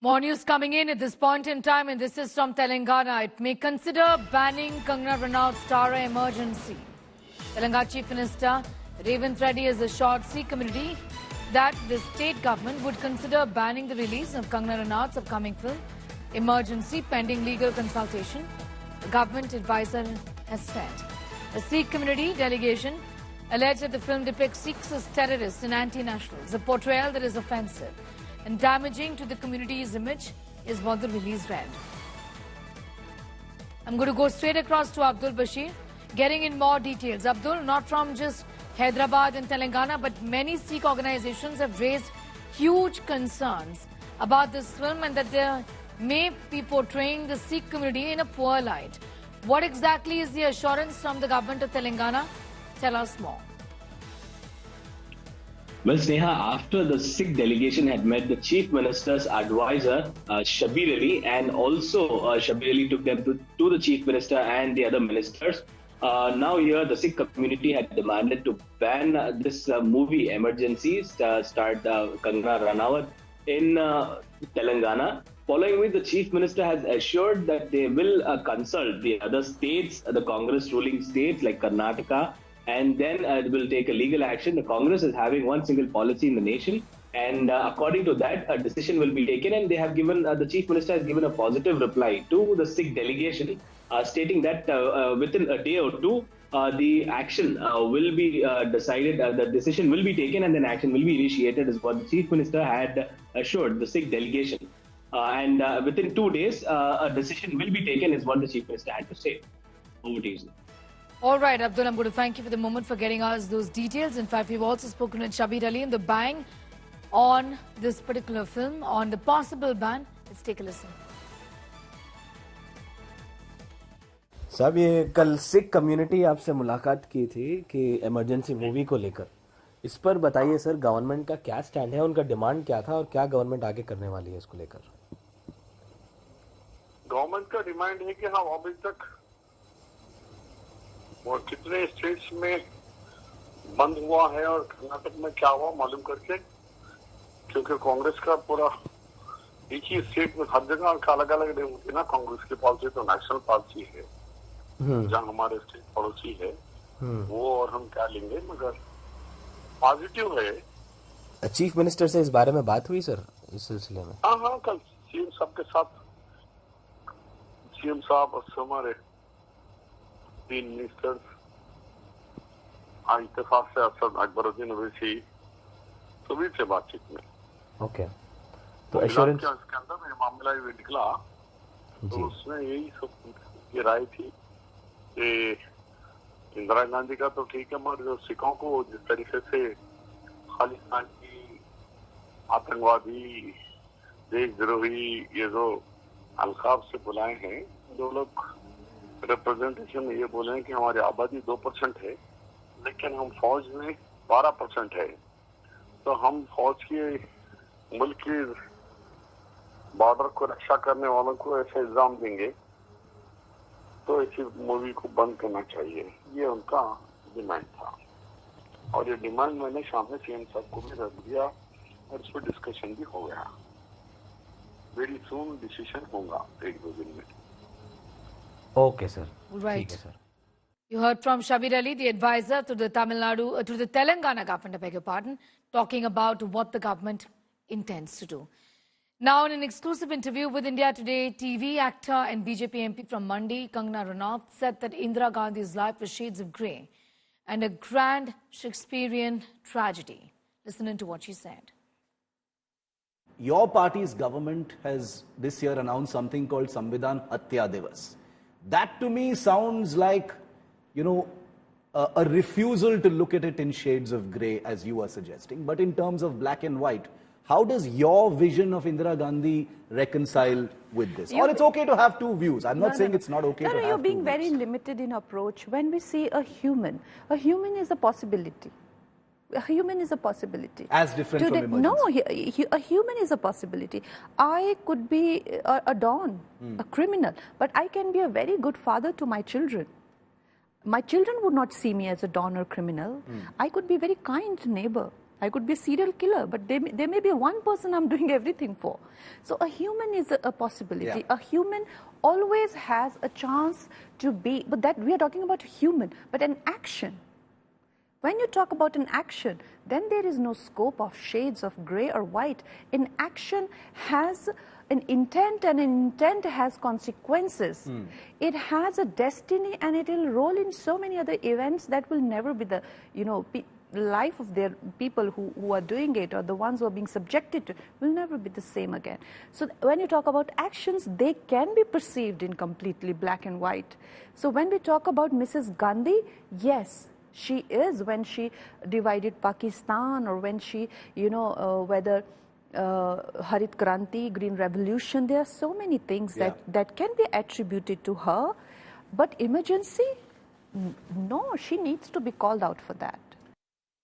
More news coming in at this point in time, and this is from Telangana. It may consider banning Kangana Ranaut's Tara emergency. Telangana Chief Minister Revanth Reddy has assured Sikh community that the state government would consider banning the release of Kangana Ranaut's upcoming film, Emergency, pending legal consultation, the government advisor has said. The Sikh community delegation alleged that the film depicts Sikhs as terrorists and anti-nationals, a portrayal that is offensive and damaging to the community's image is what the release read. I'm going to go straight across to Abdul Bashir, getting in more details. Abdul, not from just Hyderabad and Telangana, but many Sikh organizations have raised huge concerns about this film and that they may be portraying the Sikh community in a poor light. What exactly is the assurance from the government of Telangana? Tell us more. Well, Sneha, after the Sikh delegation had met the Chief Minister's advisor, Shabir Ali, and also Shabir Ali took them to the Chief Minister and the other ministers. Now here, the Sikh community had demanded to ban this movie Emergency, starred Kangana Ranaut in Telangana. Following which, the Chief Minister has assured that they will consult the other states, the Congress ruling states like Karnataka, and then will take a legal action. The Congress is having one single policy in the nation, and according to that, a decision will be taken. And they have given, the Chief Minister has given a positive reply to the Sikh delegation, stating that within a day or two, the action will be decided, the decision will be taken, and then action will be initiated, is what the Chief Minister had assured the Sikh delegation. And within 2 days, a decision will be taken, is what the Chief Minister had to say. Over to you. All right, Abdul, I'm going to thank you for the moment for getting us those details. In fact, we've also spoken with Shabir Ali and the bang on this particular film, on the possible ban. Let's take a listen. साहब, ये कल Sikh community आपसे मुलाकात की थी कि emergency movie को लेकर, इस पर बताइए सर, गवर्नमेंट का क्या स्टैंड है, उनका डिमांड क्या था और क्या गवर्नमेंट आगे करने वाली है इसको लेकर? गवर्नमेंट का डिमांड है कि हम अभी तक और कितने स्टेट्स में बंद हुआ है और कर्नाटक में क्या हुआ मालूम करके, क्योंकि कांग्रेस का पूरा एक ही स्टेट में हर जगह अलग अलग नहीं होती ना। कांग्रेस की पॉलिसी तो नेशनल पॉलिसी है, जहाँ हमारे स्टेट पड़ोसी है वो, और हम क्या लेंगे, मगर पॉजिटिव है। चीफ मिनिस्टर से इस बारे में बात हुई सर इस सिलसिले में? हाँ, कल सीएम साहब के साथ, सीएम साहब और हमारे 3 मिनिस्टर्स इत्तेफाक से असद अकबरुद्दीन ओवैसी सभी से बातचीत में। ओके, तो एश्योरेंस के अंदर ये मामला ये निकला, तो उसमें यही सब ये राय थी कि इंदिरा गांधी का तो ठीक है, मगर जो सिखों को जिस तरीके से खालिस्तान की आतंकवादी, देशद्रोही ये जो अलकाब से बुलाए हैं, जो लोग रिप्रेजेंटेशन में ये बोले हैं कि हमारी आबादी 2% है, लेकिन हम फौज में 12% है, तो हम फौज की मुल्क की बॉर्डर को रक्षा करने वालों को ऐसे इल्जाम देंगे, तो इसी मूवी को बंद करना चाहिए। ये उनका डिमांड था, और ये डिमांड मैंने शाम में सीएम साहब को भी रख दिया और इस पर डिस्कशन भी हो गया। वेरी सून डिसीजन होगा 1-2 दिन में। Okay, sir. Right. Okay, sir. You heard from Shabir Ali, the advisor to the to the Telangana government, I beg your pardon, talking about what the government intends to do. Now, in an exclusive interview with India Today TV, actor and BJP MP from Mandi, Kangana Ranaut, said that Indira Gandhi's life was shades of grey and a grand Shakespearean tragedy. Listen into what she said. Your party's government has this year announced something called Samvidhan Hatya Divas. That to me sounds like, a refusal to look at it in shades of grey, as you are suggesting. But in terms of black and white, how does your vision of Indira Gandhi reconcile with this? Or it's okay to have 2 views. I'm not saying it's not okay to have 2 views. You're being very limited in approach. When we see a human is a possibility. A human is a possibility. As different from emergency? No, a human is a possibility. I could be a don, a criminal, but I can be a very good father to my children. My children would not see me as a don or criminal. I could be a very kind neighbor. I could be a serial killer, but there may be one person I'm doing everything for. So a human is a possibility. Yeah. A human always has a chance to be, but that we are talking about a human, but an action. When you talk about an action, then there is no scope of shades of gray or white. An action has an intent, and an intent has consequences. It has a destiny, and it will roll in so many other events that will never be the, life of their people who are doing it, or the ones who are being subjected to, will never be the same again. So when you talk about actions, they can be perceived in completely black and white. So when we talk about Mrs. Gandhi, yes, she is, when she divided Pakistan, or when she, whether Harit Kranti, Green Revolution, there are so many things that can be attributed to her. But emergency, no, she needs to be called out for that.